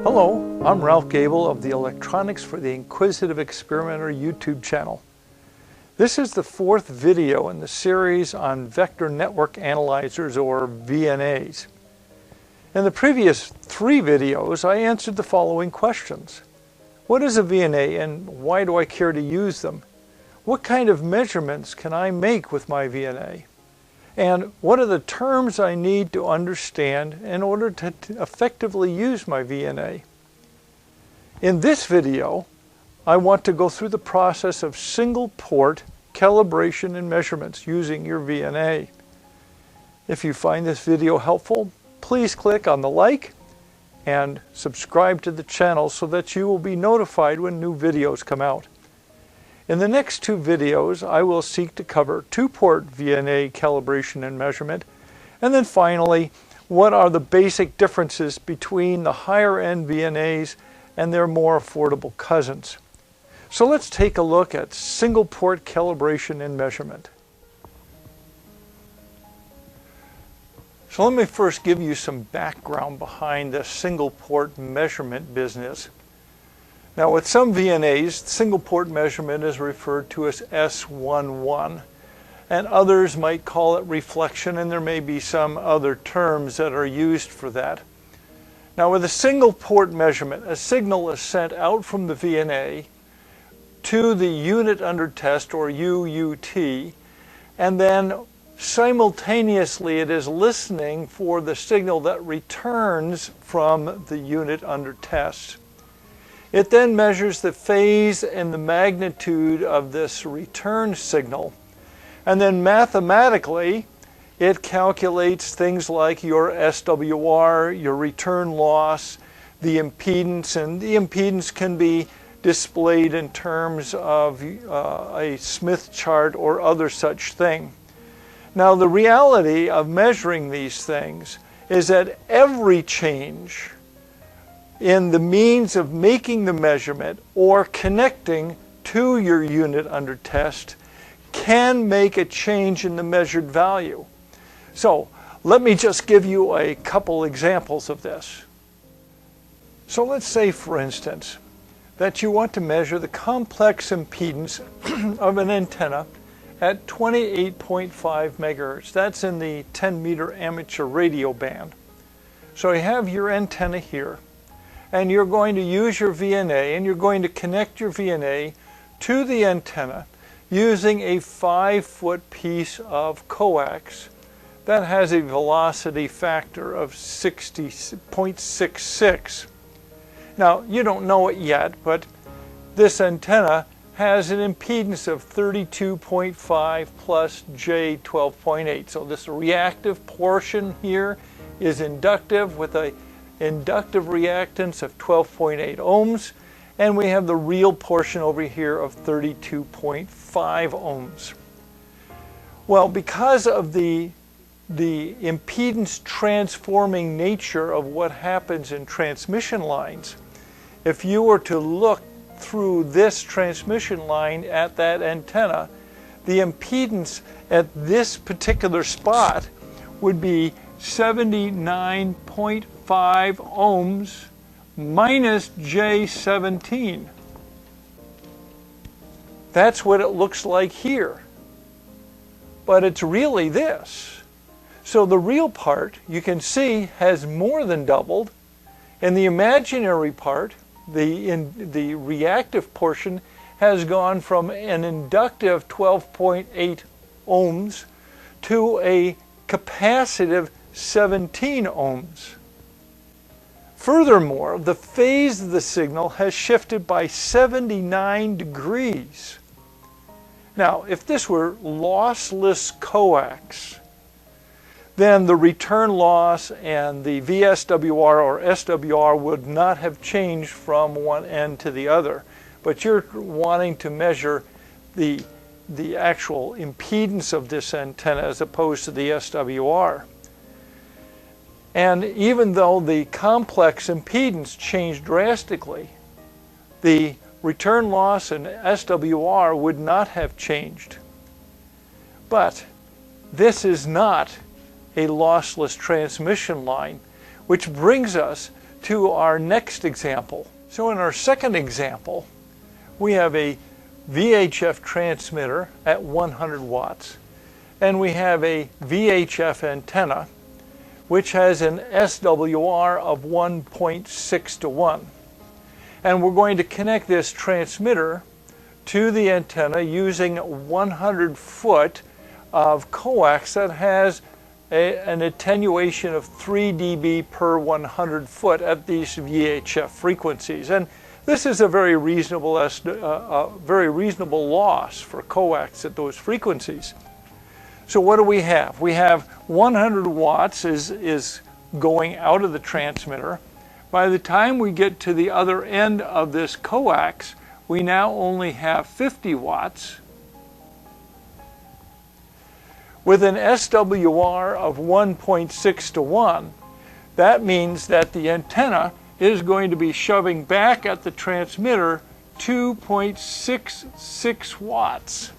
Hello, I'm Ralph Gable of the Electronics for the Inquisitive Experimenter YouTube channel. This is the fourth video in the series on vector network analyzers, or VNAs. In the previous three videos, I answered the following questions. What is a VNA and why do I care to use them? What kind of measurements can I make with my VNA? And what are the terms I need to understand in order to effectively use my VNA? In this video, I want to go through the process of single port calibration and measurements using your VNA. If you find this video helpful, please click on the like and subscribe to the channel so that you will be notified when new videos come out. In the next two videos, I will seek to cover two-port VNA calibration and measurement, and then finally, what are the basic differences between the higher-end VNAs and their more affordable cousins. So let's take a look at single-port calibration and measurement. So let me first give you some background behind the single-port measurement business. Now, with some VNAs, single port measurement is referred to as S11, and others might call it reflection, and there may be some other terms that are used for that. Now, with a single port measurement, a signal is sent out from the VNA to the unit under test, or UUT, and then simultaneously it is listening for the signal that returns from the unit under test. It then measures the phase and the magnitude of this return signal. And then mathematically, it calculates things like your SWR, your return loss, the impedance, and the impedance can be displayed in terms of a Smith chart or other such thing. Now, the reality of measuring these things is that every change in the means of making the measurement or connecting to your unit under test can make a change in the measured value. So let me just give you a couple examples of this. So let's say, for instance, that you want to measure the complex impedance of an antenna at 28.5 megahertz. That's in the 10-meter amateur radio band. So you have your antenna here, and you're going to use your VNA, and you're going to connect your VNA to the antenna using a 5-foot piece of coax that has a velocity factor of 0.66. Now, you don't know it yet, but this antenna has an impedance of 32.5 plus J12.8. So this reactive portion here is inductive with a inductive reactance of 12.8 ohms, and we have the real portion over here of 32.5 ohms. Well, because of the impedance transforming nature of what happens in transmission lines, if you were to look through this transmission line at that antenna, the impedance at this particular spot would be 79.5 ohms minus J17. That's what it looks like here. But it's really this. So the real part, you can see, has more than doubled. And the imaginary part, the reactive portion, has gone from an inductive 12.8 ohms to a capacitive 17 ohms. Furthermore, the phase of the signal has shifted by 79 degrees. Now, if this were lossless coax, then the return loss and the VSWR or SWR would not have changed from one end to the other. But you're wanting to measure the actual impedance of this antenna as opposed to the SWR. And even though the complex impedance changed drastically, the return loss and SWR would not have changed. But this is not a lossless transmission line, which brings us to our next example. So in our second example, we have a VHF transmitter at 100 watts, and we have a VHF antenna which has an SWR of 1.6 to 1. And we're going to connect this transmitter to the antenna using 100 foot of coax that has an attenuation of 3 dB per 100 foot at these VHF frequencies. And this is a very reasonable loss for coax at those frequencies. So what do we have? We have 100 watts is going out of the transmitter. By the time we get to the other end of this coax, we now only have 50 watts. With an SWR of 1.6 to 1, that means that the antenna is going to be shoving back at the transmitter 2.66 watts.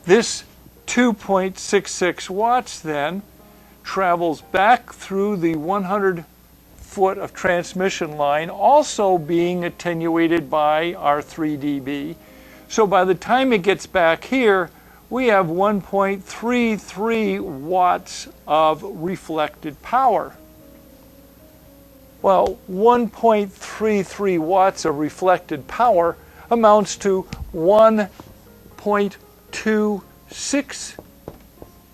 This 2.66 watts then travels back through the 100 foot of transmission line, also being attenuated by our 3 dB. So by the time it gets back here, we have 1.33 watts of reflected power. Well, 1.33 watts of reflected power amounts to 1.26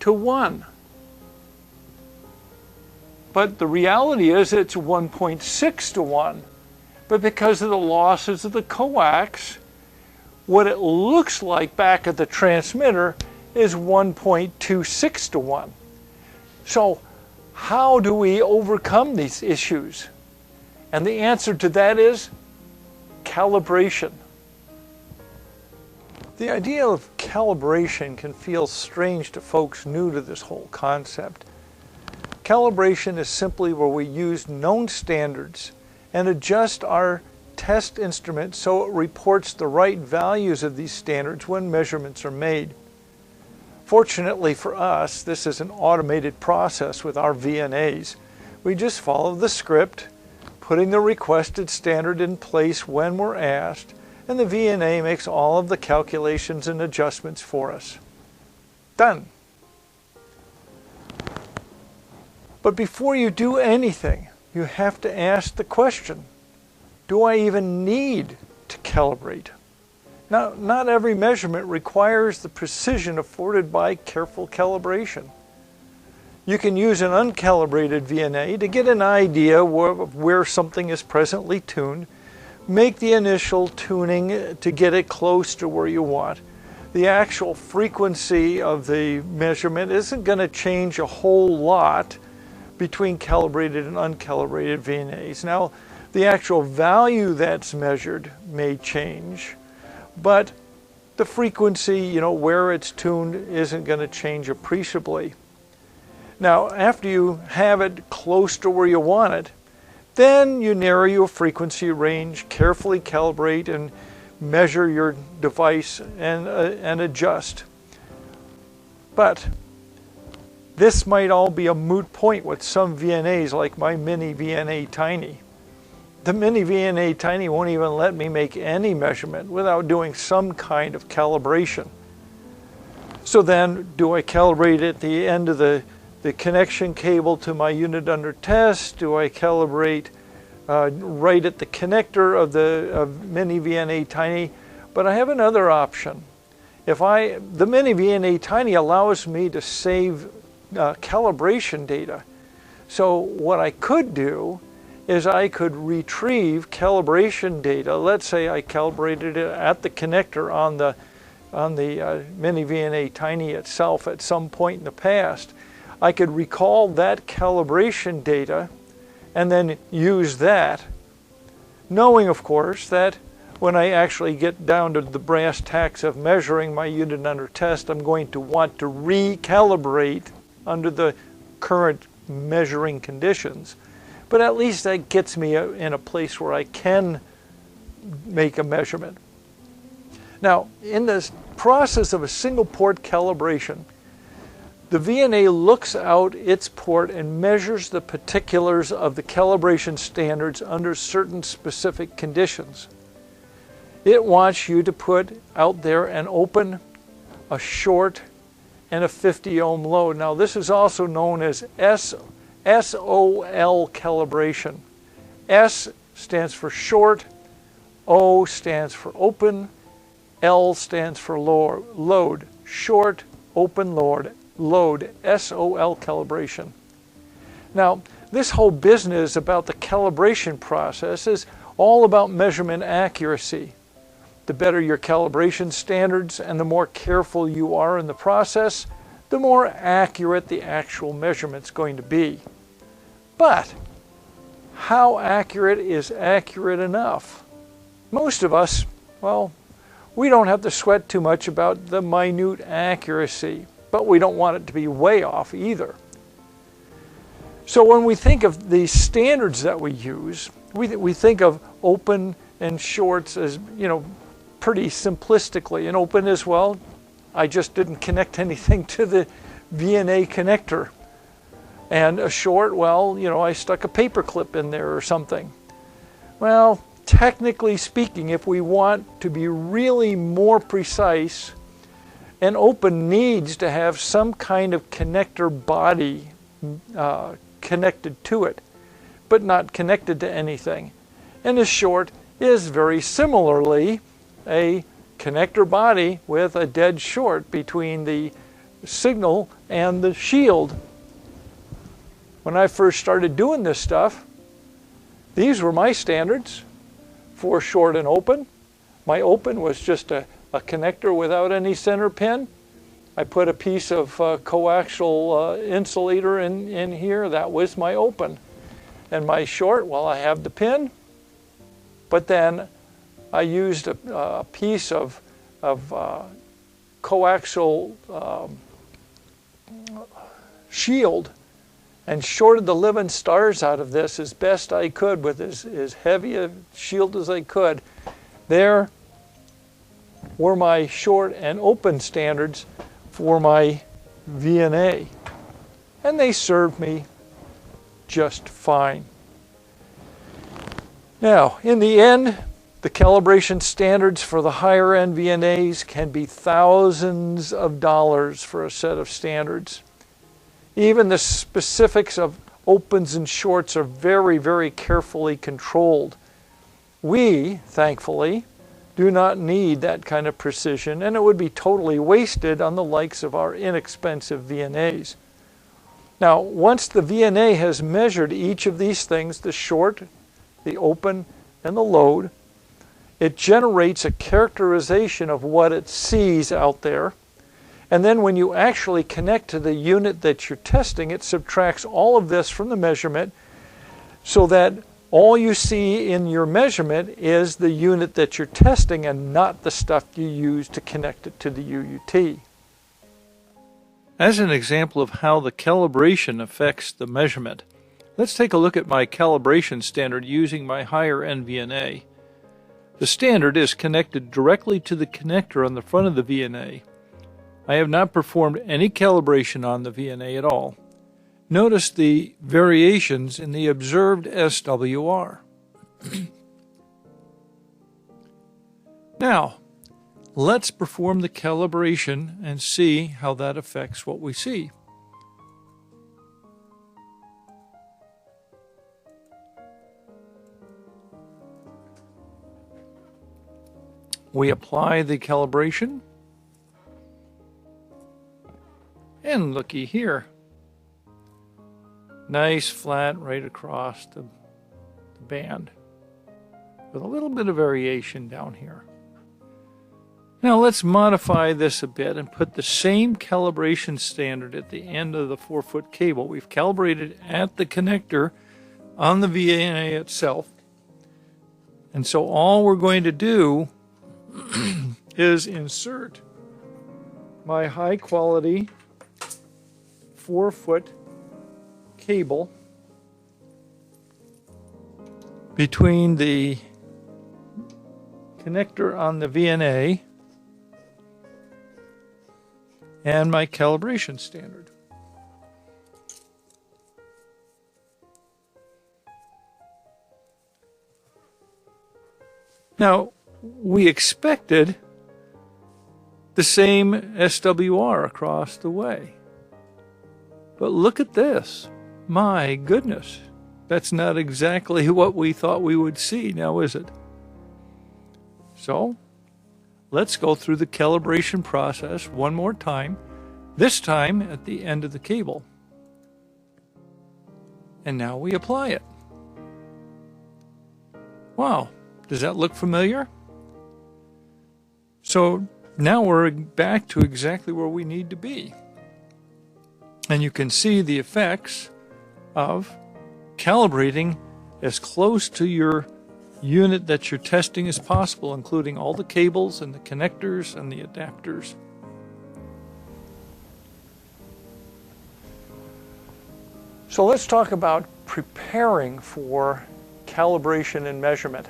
to 1. But the reality is it's 1.6 to 1. But because of the losses of the coax, what it looks like back at the transmitter is 1.26 to 1. So how do we overcome these issues? And the answer to that is calibration. The idea of calibration can feel strange to folks new to this whole concept. Calibration is simply where we use known standards and adjust our test instrument so it reports the right values of these standards when measurements are made. Fortunately for us, this is an automated process with our VNAs. We just follow the script, putting the requested standard in place when we're asked, and the VNA makes all of the calculations and adjustments for us. Done. But before you do anything, you have to ask the question, do I even need to calibrate? Now, not every measurement requires the precision afforded by careful calibration. You can use an uncalibrated VNA to get an idea of where something is presently tuned, make the initial tuning to get it close to where you want. The actual frequency of the measurement isn't going to change a whole lot between calibrated and uncalibrated VNAs. Now, the actual value that's measured may change, but the frequency, where it's tuned isn't going to change appreciably. Now, after you have it close to where you want it, then you narrow your frequency range, carefully calibrate and measure your device and adjust. But this might all be a moot point with some VNAs like my miniVNA Tiny. The miniVNA Tiny won't even let me make any measurement without doing some kind of calibration. So then, do I calibrate at the end of the connection cable to my unit under test? Do I calibrate right at the connector of the miniVNA Tiny? But I have another option. The miniVNA Tiny allows me to save calibration data. So what I could do is I could retrieve calibration data. Let's say I calibrated it at the connector on the miniVNA Tiny itself at some point in the past. I could recall that calibration data and then use that, knowing of course that when I actually get down to the brass tacks of measuring my unit under test, I'm going to want to recalibrate under the current measuring conditions. But at least that gets me in a place where I can make a measurement. Now, in this process of a single port calibration, The VNA looks out its port and measures the particulars of the calibration standards under certain specific conditions. It wants you to put out there an open, a short, and a 50 ohm load. Now this is also known as SOL calibration. S stands for short, O stands for open, L stands for load. Short, open load, SOL calibration. Now, this whole business about the calibration process is all about measurement accuracy. The better your calibration standards and the more careful you are in the process, the more accurate the actual measurement's going to be. But how accurate is accurate enough? Most of us, well, we don't have to sweat too much about the minute accuracy, but we don't want it to be way off either. So when we think of the standards that we use, we think of open and shorts as, pretty simplistically. And open as well, I just didn't connect anything to the VNA connector. And a short, well, I stuck a paper clip in there or something. Well, technically speaking, if we want to be really more precise, an open needs to have some kind of connector body connected to it, but not connected to anything. And a short is very similarly a connector body with a dead short between the signal and the shield. When I first started doing this stuff, these were my standards for short and open. My open was just a connector without any center pin. I put a piece of coaxial insulator in here. That was my open. And my short, well, I have the pin, but then I used a piece of coaxial shield and shorted the living stars out of this as best I could with as heavy a shield as I could. There were my short and open standards for my VNA, and they served me just fine. Now, in the end, the calibration standards for the higher end VNAs can be thousands of dollars for a set of standards. Even the specifics of opens and shorts are very, very carefully controlled. We, thankfully, do not need that kind of precision, and it would be totally wasted on the likes of our inexpensive VNAs. Now, once the VNA has measured each of these things, the short, the open, and the load, it generates a characterization of what it sees out there. And then when you actually connect to the unit that you're testing, it subtracts all of this from the measurement so that all you see in your measurement is the unit that you're testing and not the stuff you use to connect it to the UUT. As an example of how the calibration affects the measurement, let's take a look at my calibration standard using my higher End VNA. The standard is connected directly to the connector on the front of the VNA. I have not performed any calibration on the VNA at all. Notice the variations in the observed SWR. Now, let's perform the calibration and see how that affects what we see. We apply the calibration, and looky here. Nice flat right across the band with a little bit of variation down here. Now let's modify this a bit and put the same calibration standard at the end of the 4-foot cable. We've calibrated at the connector on the VNA itself. And so all we're going to do is insert my high quality 4-foot cable between the connector on the VNA and my calibration standard. Now, we expected the same SWR across the way. But look at this. My goodness. That's not exactly what we thought we would see, now is it? So, let's go through the calibration process one more time, this time at the end of the cable. And now we apply it. Wow, does that look familiar? So now we're back to exactly where we need to be. And you can see the effects of calibrating as close to your unit that you're testing as possible, including all the cables and the connectors and the adapters. So let's talk about preparing for calibration and measurement.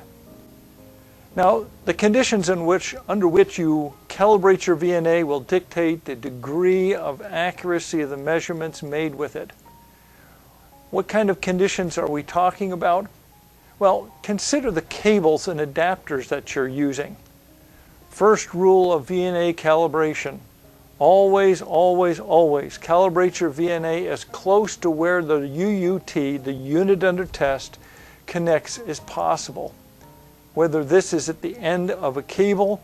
Now, the conditions under which you calibrate your VNA will dictate the degree of accuracy of the measurements made with it. What kind of conditions are we talking about? Well, consider the cables and adapters that you're using. First rule of VNA calibration: always, always, always calibrate your VNA as close to where the UUT, the unit under test, connects as possible. Whether this is at the end of a cable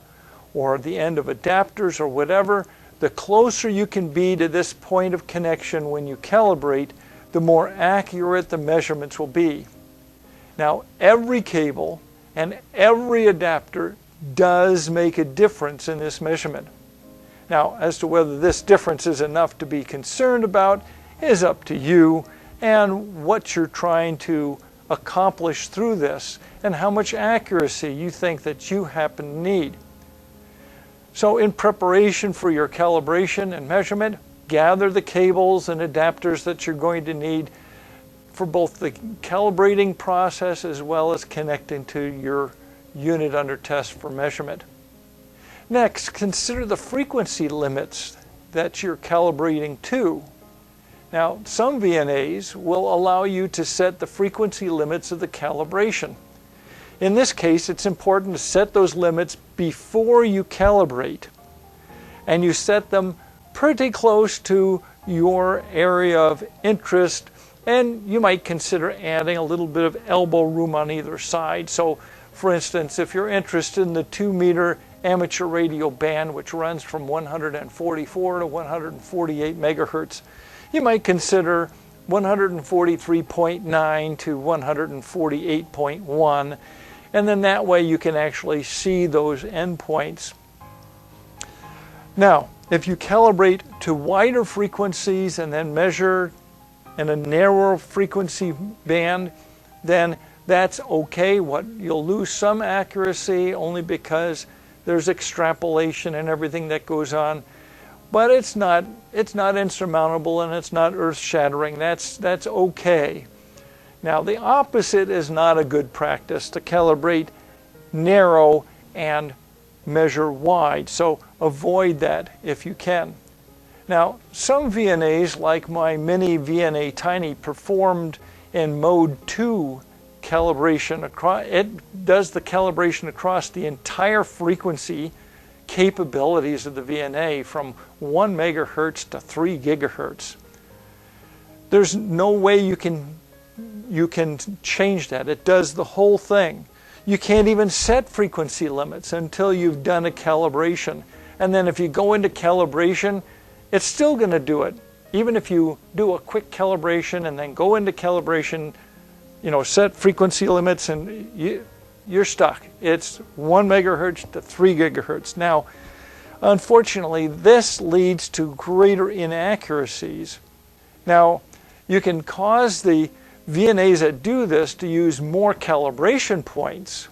or the end of adapters or whatever, the closer you can be to this point of connection when you calibrate, the more accurate the measurements will be. Now, every cable and every adapter does make a difference in this measurement. Now, as to whether this difference is enough to be concerned about is up to you and what you're trying to accomplish through this and how much accuracy you think that you happen to need. So in preparation for your calibration and measurement, gather the cables and adapters that you're going to need for both the calibrating process as well as connecting to your unit under test for measurement. Next, consider the frequency limits that you're calibrating to. Now, some VNAs will allow you to set the frequency limits of the calibration. In this case, it's important to set those limits before you calibrate, and you set them pretty close to your area of interest, and you might consider adding a little bit of elbow room on either side. So, for instance, if you're interested in the 2-meter amateur radio band, which runs from 144 to 148 megahertz, you might consider 143.9 to 148.1, and then that way you can actually see those endpoints. Now, if you calibrate to wider frequencies and then measure in a narrower frequency band, then that's okay. You'll lose some accuracy only because there's extrapolation and everything that goes on. But it's not insurmountable and it's not earth-shattering. That's okay. Now, the opposite is not a good practice, to calibrate narrow and measure wide. So avoid that if you can. Now, some VNAs, like my miniVNA Tiny, performed in mode 2 calibration. It does the calibration across the entire frequency capabilities of the VNA from 1 megahertz to 3 gigahertz. There's no way you can change that. It does the whole thing. You can't even set frequency limits until you've done a calibration. And then if you go into calibration, it's still going to do it. Even if you do a quick calibration and then go into calibration, set frequency limits, and you're stuck. It's 1 megahertz to 3 gigahertz. Now, unfortunately, this leads to greater inaccuracies. Now, you can cause the VNAs that do this to use more calibration points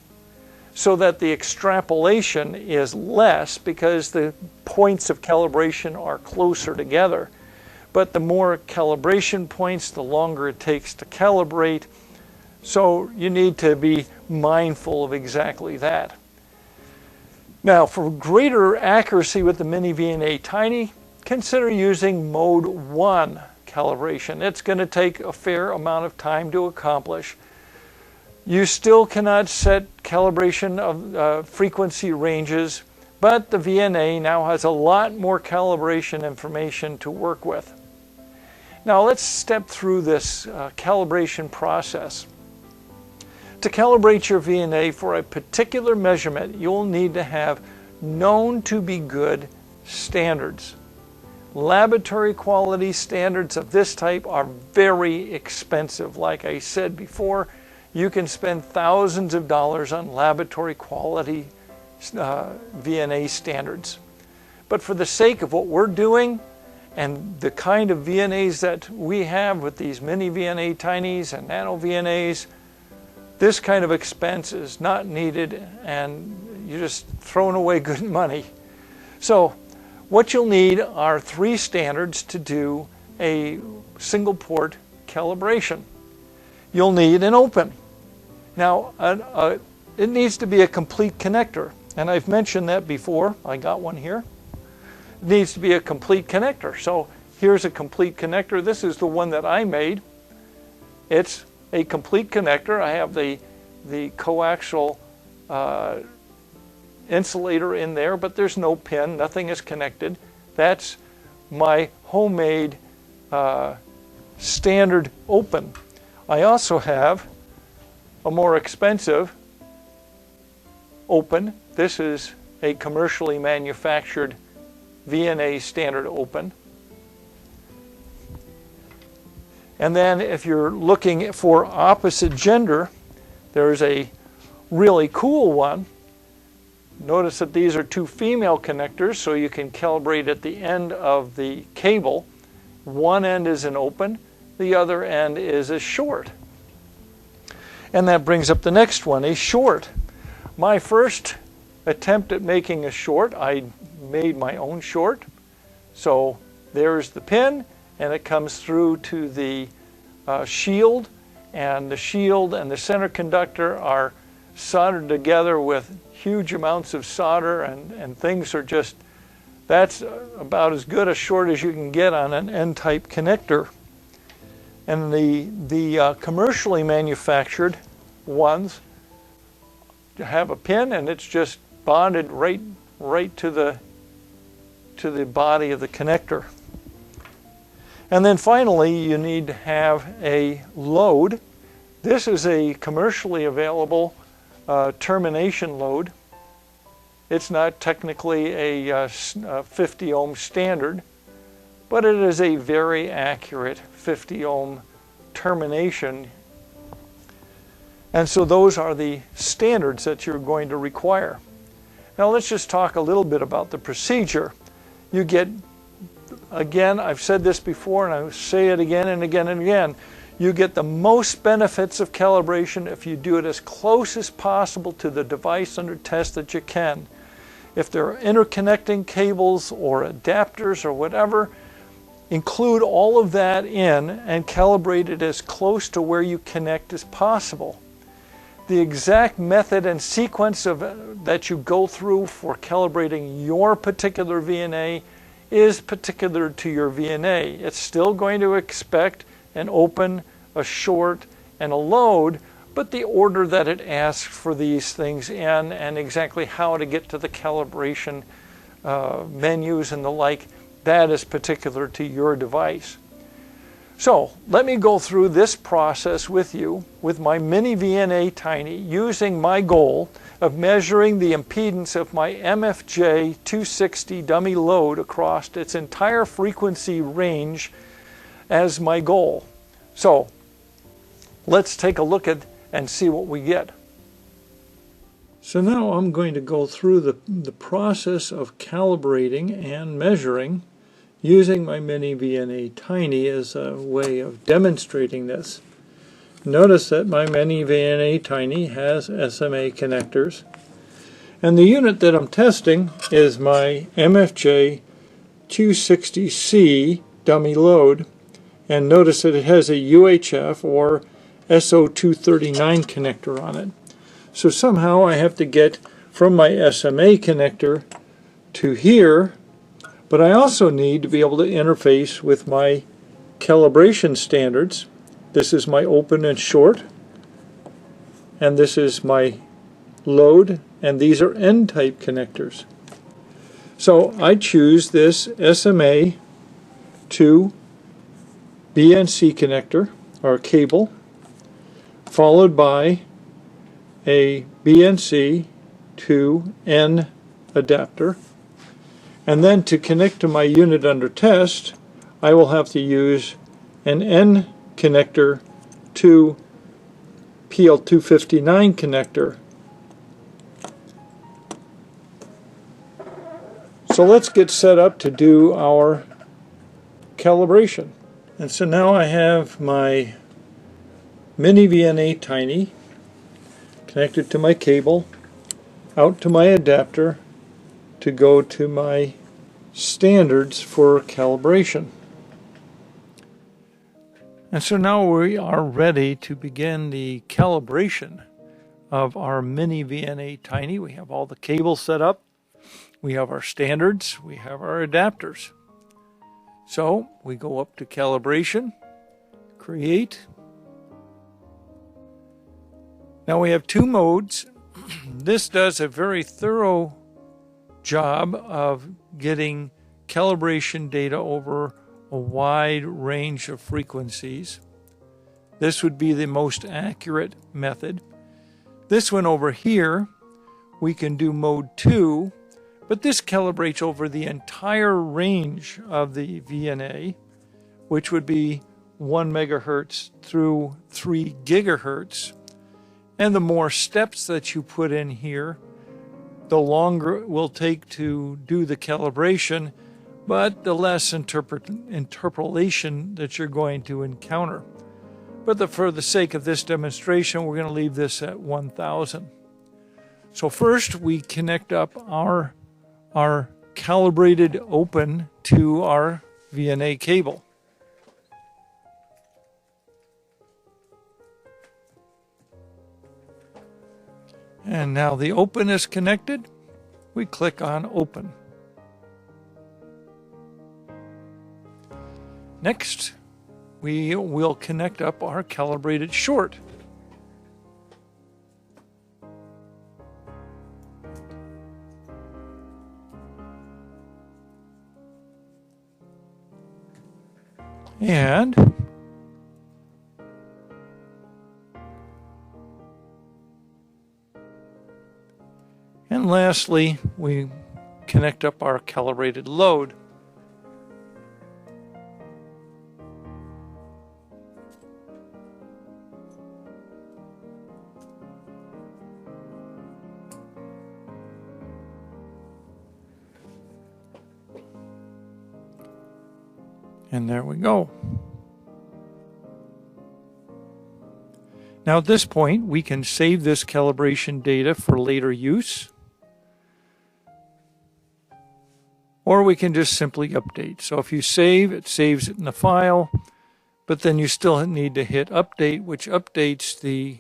so that the extrapolation is less because the points of calibration are closer together. But the more calibration points, the longer it takes to calibrate. So you need to be mindful of exactly that. Now, for greater accuracy with the miniVNA Tiny, consider using mode 1 calibration. It's going to take a fair amount of time to accomplish. You still cannot set calibration of frequency ranges, but the VNA now has a lot more calibration information to work with. Now let's step through this calibration process. To calibrate your VNA for a particular measurement, you'll need to have known to be good standards. Laboratory quality standards of this type are very expensive. Like I said before, you can spend thousands of dollars on laboratory quality VNA standards. But for the sake of what we're doing and the kind of VNAs that we have with these mini-VNA tinies and nano-VNAs, this kind of expense is not needed and you're just throwing away good money. So what you'll need are 3 standards to do a single port calibration. You'll need an open. Now, it needs to be a complete connector, and I've mentioned that before. I got one here. It needs to be a complete connector. So here's a complete connector. This is the one that I made. It's a complete connector. I have the coaxial insulator in there, but there's no pin. Nothing is connected. That's my homemade standard open. I also have a more expensive open. This is a commercially manufactured VNA standard open. And then if you're looking for opposite gender, there's a really cool one. Notice that these are 2 female connectors, so you can calibrate at the end of the cable. One end is an open, the other end is a short. And that brings up the next one, a short. My first attempt at making a short, I made my own short. So there's the pin, and it comes through to the shield, and the shield and the center conductor are soldered together with huge amounts of solder, and things are just, that's about as good a short as you can get on an N-type connector. And the commercially manufactured ones have a pin, and it's just bonded right to the body of the connector. And then finally, you need to have a load. This is a commercially available termination load. It's not technically a 50 ohm standard, but it is a very accurate 50 ohm termination. And so those are the standards that you're going to require. Now let's just talk a little bit about the procedure. You get, again, I've said this before and I say it again and again and again, you get the most benefits of calibration if you do it as close as possible to the device under test that you can. If there are interconnecting cables or adapters or whatever, include all of that in and calibrate it as close to where you connect as possible. The exact method and sequence that you go through for calibrating your particular VNA is particular to your VNA. It's still going to expect an open, a short, and a load, but the order that it asks for these things in and exactly how to get to the calibration menus and the like, that is particular to your device. So let me go through this process with you with my mini-VNA Tiny using my goal of measuring the impedance of my MFJ 260 dummy load across its entire frequency range as my goal. So let's take a look at and see what we get. So now I'm going to go through the process of calibrating and measuring using my mini-VNA Tiny as a way of demonstrating this. Notice that my mini-VNA Tiny has SMA connectors, and the unit that I'm testing is my MFJ 260C dummy load, and notice that it has a UHF or SO239 connector on it. So somehow I have to get from my SMA connector to here, but I also need to be able to interface with my calibration standards. This is my open and short. and this is my load, and these are N-type connectors. So I choose this SMA to BNC connector, or cable, followed by a BNC to N adapter. And then to connect to my unit under test, I will have to use an N connector to PL259 connector. So let's get set up to do our calibration. And so now I have my miniVNA Tiny connected to my cable, out to my adapter to go to my standards for calibration. And so now we are ready to begin the calibration of our miniVNA Tiny. We have all the cables set up, we have our standards, we have our adapters. So we go up to Calibration, Create. Now we have two modes. This does a very thorough job of getting calibration data over a wide range of frequencies. This would be the most accurate method. This one over here, we can do mode 2, but this calibrates over the entire range of the VNA, which would be 1 megahertz through 3 gigahertz. And the more steps that you put in here, the longer it will take to do the calibration, but the less interpolation that you're going to encounter. But for the sake of this demonstration, we're going to leave this at 1000. So first we connect up our calibrated open to our VNA cable. And now the open is connected. We click on Open. Next, we will connect up our calibrated short. And lastly, we connect up our calibrated load. And there we go. Now at this point, we can save this calibration data for later use, or we can just simply update. So if you save, it saves it in the file, but then you still need to hit update, which updates the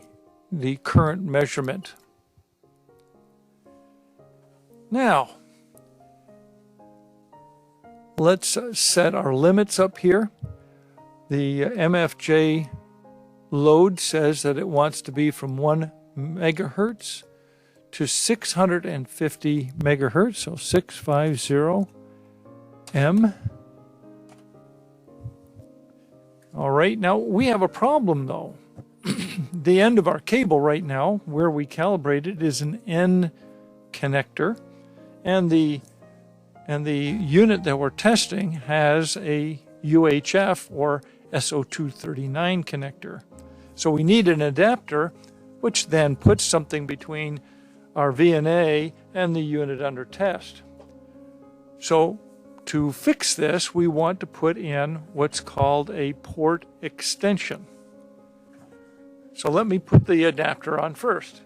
current measurement. Now, let's set our limits up here. The MFJ Load says that it wants to be from 1 megahertz to 650 megahertz, so 650 M. All right, now we have a problem though. The end of our cable right now, where we calibrated, is an N connector, and the unit that we're testing has a UHF or SO239 connector. So we need an adapter, which then puts something between our VNA and the unit under test. So to fix this, we want to put in what's called a port extension. So let me put the adapter on first.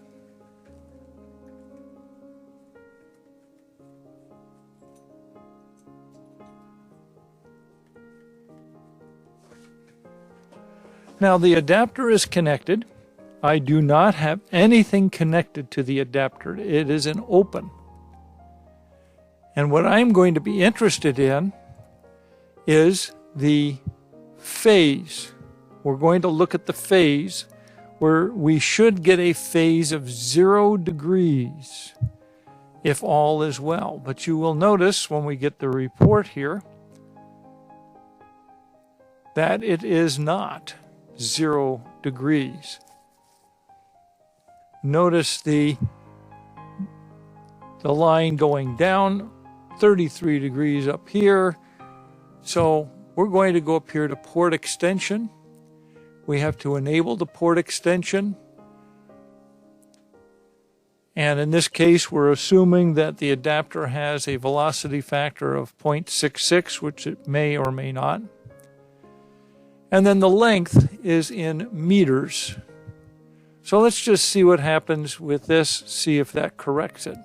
Now the adapter is connected. I do not have anything connected to the adapter. It is an open. And what I'm going to be interested in is the phase. We're going to look at the phase where we should get a phase of 0 degrees if all is well. But you will notice when we get the report here that it is not 0 degrees. Notice the line going down 33 degrees up here. So we're going to go up here to port extension. We have to enable the port extension. And in this case, we're assuming that the adapter has a velocity factor of 0.66, which it may or may not. And then the length is in meters. So let's just see what happens with this, see if that corrects it.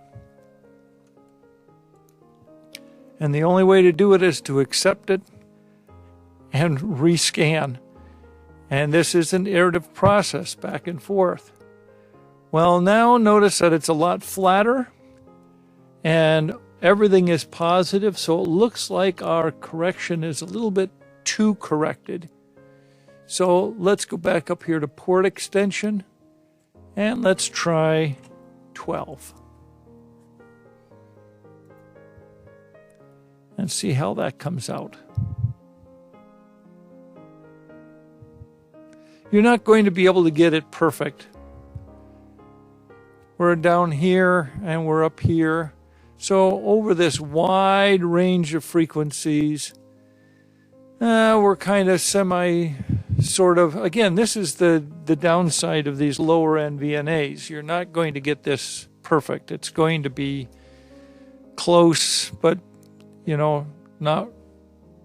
And the only way to do it is to accept it and rescan. And this is an iterative process back and forth. Well, now notice that it's a lot flatter and everything is positive. So it looks like our correction is a little bit too corrected. So let's go back up here to port extension and let's try 12. And see how that comes out. You're not going to be able to get it perfect. We're down here and we're up here. So over this wide range of frequencies, we're kind of again, this is the downside of these lower end VNAs. You're not going to get this perfect. It's going to be close, but not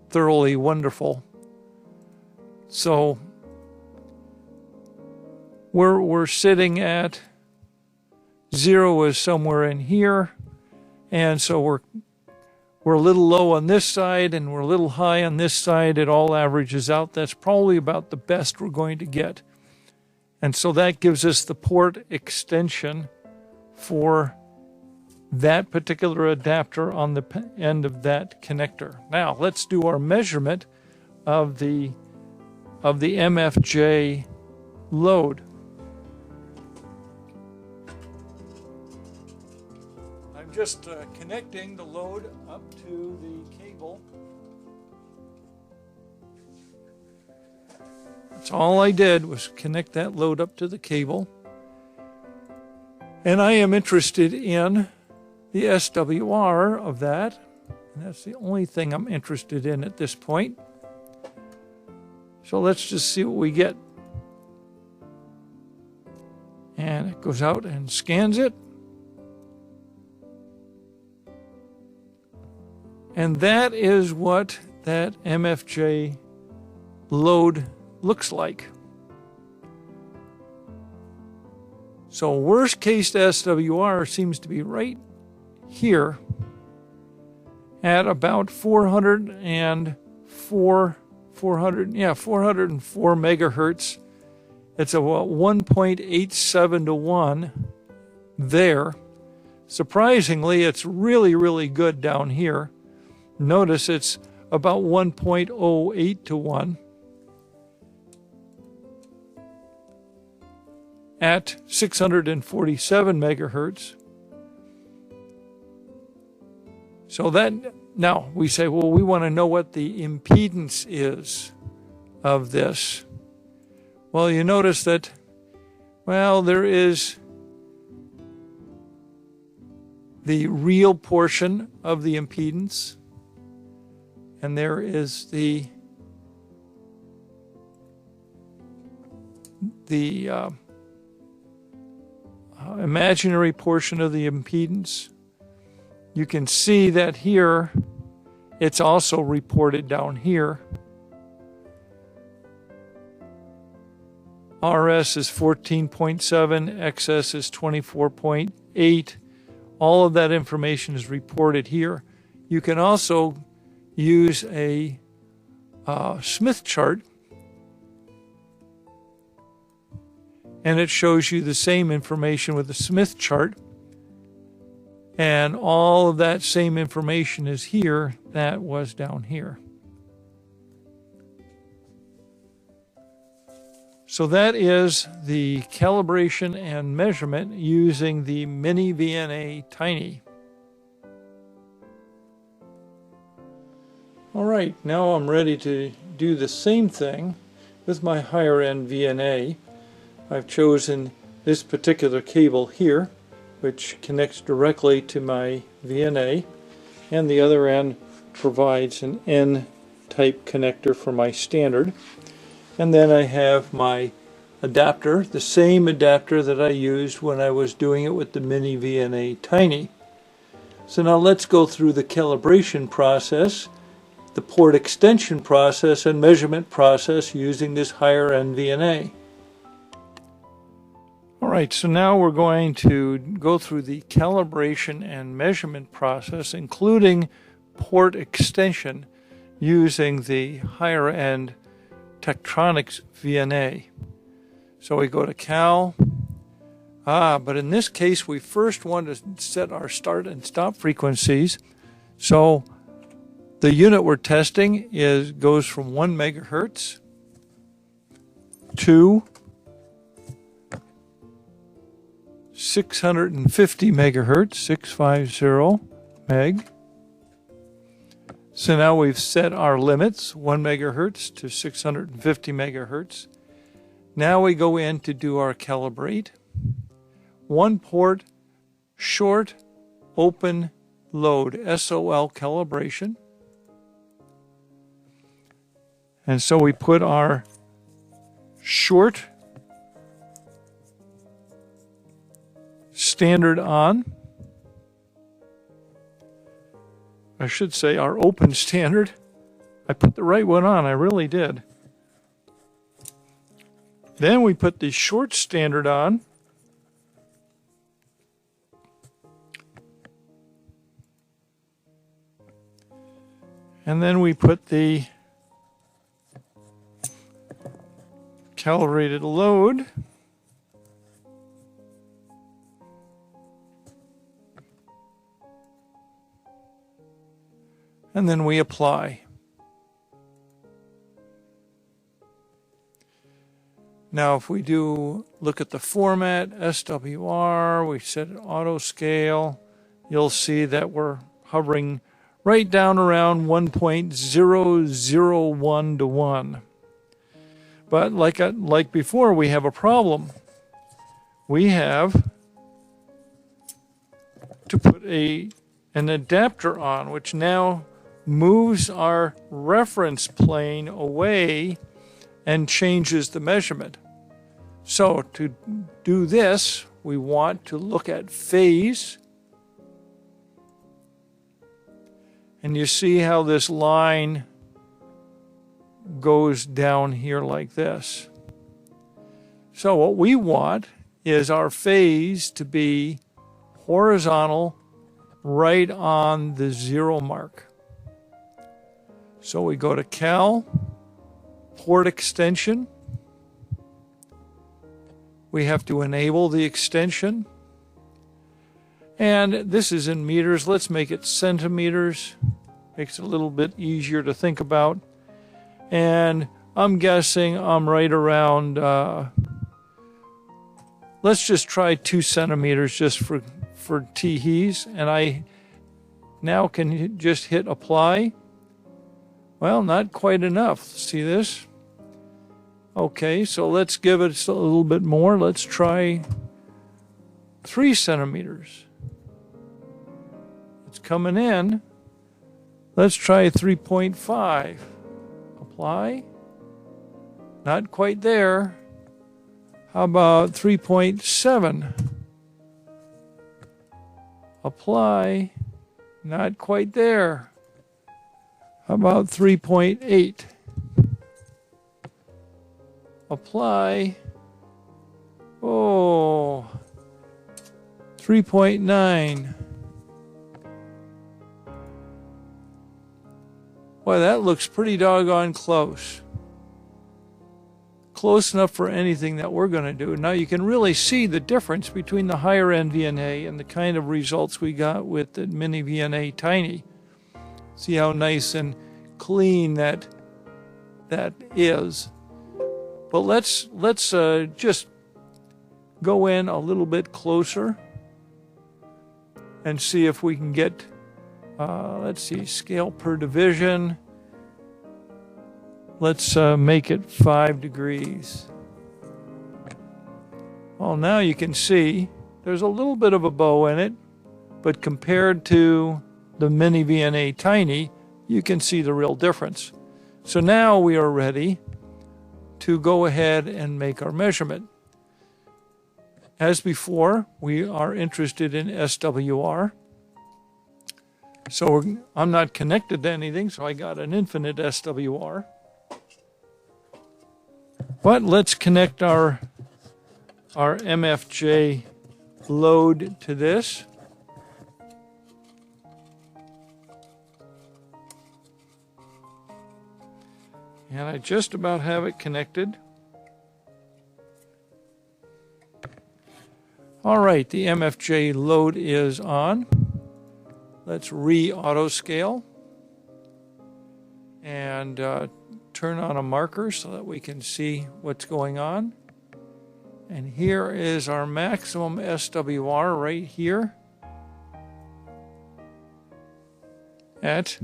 thoroughly wonderful. So we're sitting at 0 is somewhere in here, and so we're a little low on this side and we're a little high on this side. It all averages out. That's probably about the best we're going to get. And so that gives us the port extension for that particular adapter on the end of that connector. Now let's do our measurement of the MFJ load. I'm just connecting the load up to the cable. That's all I did was connect that load up to the cable. And I am interested in the SWR of that. And that's the only thing I'm interested in at this point. So let's just see what we get. And it goes out and scans it. And that is what that MFJ load looks like. So worst case SWR seems to be right here at about 404 megahertz. It's about 1.87 to 1 there. Surprisingly, it's really, really good down here. Notice it's about 1.08 to 1 at 647 megahertz. So that, now we say, well, we want to know what the impedance is of this. Well, you notice that, well, there is the real portion of the impedance, and there is the imaginary portion of the impedance. You can see that here, it's also reported down here. RS is 14.7, XS is 24.8. All of that information is reported here. You can also use a Smith chart, and it shows you the same information with the Smith chart. And all of that same information is here that was down here. So that is the calibration and measurement using the miniVNA Tiny. All right, now I'm ready to do the same thing with my higher end VNA. I've chosen this particular cable here, which connects directly to my VNA, and the other end provides an N-type connector for my standard. And then I have my adapter, the same adapter that I used when I was doing it with the miniVNA Tiny. So now let's go through the calibration process, the port extension process, and measurement process using this higher end VNA. Alright, so now we're going to go through the calibration and measurement process, including port extension, using the higher end Tektronix VNA. So we go to Cal, but in this case we first want to set our start and stop frequencies. So the unit we're testing goes from 1 megahertz to 650 megahertz, 650 meg. So now we've set our limits, 1 megahertz to 650 megahertz. Now we go in to do our calibrate. One port, short, open, load, SOL calibration. And so we put our short standard on. I should say our open standard. I put the right one on, I really did. Then we put the short standard on. And then we put the calibrated load. And then we apply. Now if we do look at the format, SWR, we set it auto scale, you'll see that we're hovering right down around 1.001 to 1. But like before, we have a problem. We have to put an adapter on, which now moves our reference plane away and changes the measurement. So to do this, we want to look at phase. And you see how this line goes down here like this. So what we want is our phase to be horizontal right on the 0 mark. So we go to Cal, port extension. We have to enable the extension. And this is in meters. Let's make it centimeters. Makes it a little bit easier to think about. And I'm guessing I'm right around, let's just try 2 centimeters just for teehees. And I now can just hit apply. Well, not quite enough. See this? Okay, so let's give it a little bit more. Let's try 3 centimeters. It's coming in. Let's try 3.5. Apply. Not quite there. How about 3.7? Apply. Not quite there. How about 3.8? Apply. Oh, 3.9. Boy, that looks pretty doggone close. Close enough for anything that we're going to do. Now you can really see the difference between the higher end VNA and the kind of results we got with the miniVNA Tiny. See how nice and clean that is. But let's just go in a little bit closer and see if we can get, let's see, scale per division. Let's make it 5 degrees. Well, now you can see there's a little bit of a bow in it, but compared to the miniVNA Tiny, you can see the real difference. So now we are ready to go ahead and make our measurement. As before, we are interested in SWR. So I'm not connected to anything, so I got an infinite SWR. But let's connect our MFJ load to this. And I just about have it connected. All right, the MFJ load is on. Let's re-auto scale and turn on a marker so that we can see what's going on. And here is our maximum SWR right here at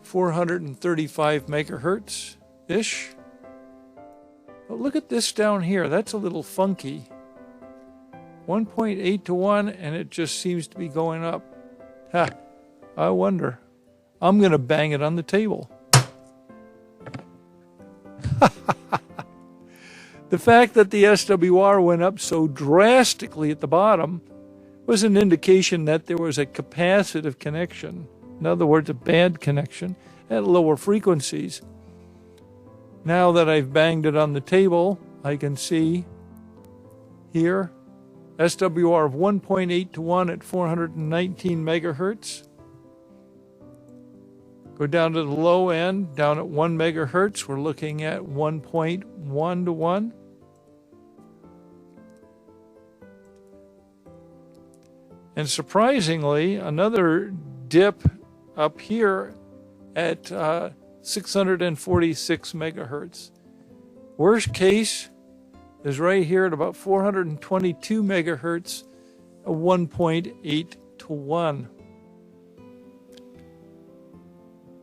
435 megahertz-ish. But look at this down here. That's a little funky. 1.8 to 1, and it just seems to be going up. Ha, I wonder. I'm going to bang it on the table. The fact that the SWR went up so drastically at the bottom was an indication that there was a capacitive connection. In other words, a bad connection at lower frequencies. Now that I've banged it on the table, I can see here SWR of 1.8 to 1 at 419 megahertz. Go down to the low end, down at 1 megahertz, we're looking at 1.1 to 1. And surprisingly, another dip up here at 646 megahertz. Worst case is right here at about 422 megahertz, a 1.8 to 1.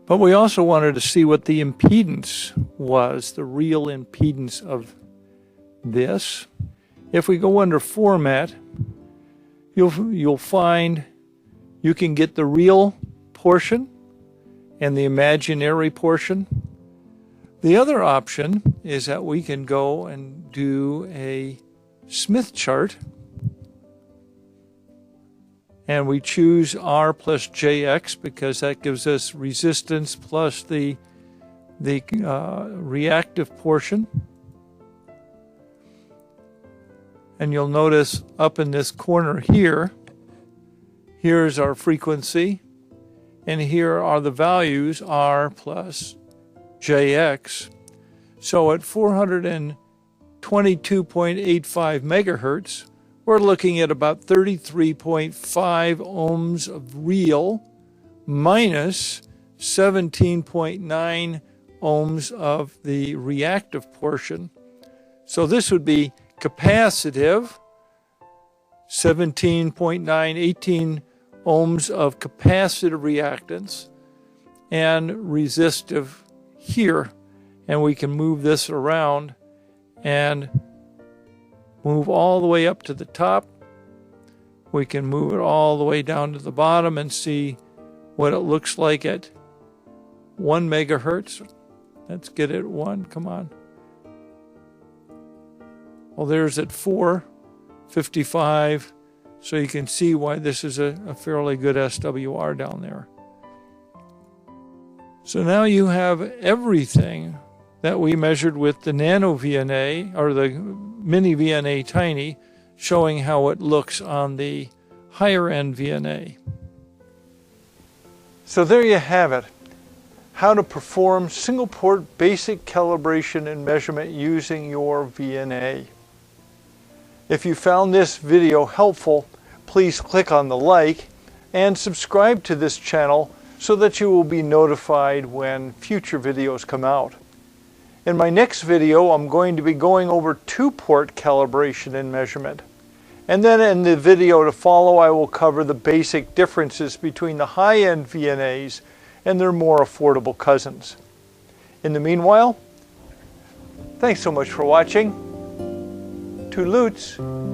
But we also wanted to see what the impedance was, the real impedance of this. If we go under Format, you'll find you can get the real portion and the imaginary portion. The other option is that we can go and do a Smith chart, and we choose R plus JX because that gives us resistance plus the reactive portion. And you'll notice up in this corner here, here's our frequency, and here are the values R plus JX. So at 422.85 megahertz, we're looking at about 33.5 ohms of real minus 17.9 ohms of the reactive portion. So this would be capacitive, 17.9, 18 ohms of capacitive reactance, and resistive here. And we can move this around and move all the way up to the top. We can move it all the way down to the bottom and see what it looks like at 1 megahertz. Let's get it 1, come on. Well, there's at 455, so you can see why this is a fairly good SWR down there. So now you have everything that we measured with the nano VNA, or the mini VNA Tiny, showing how it looks on the higher end VNA. So there you have it. How to perform single port basic calibration and measurement using your VNA. If you found this video helpful, please click on the like and subscribe to this channel so that you will be notified when future videos come out. In my next video, I'm going to be going over two-port calibration and measurement. And then in the video to follow, I will cover the basic differences between the high-end VNAs and their more affordable cousins. In the meanwhile, thanks so much for watching. Toodaloots.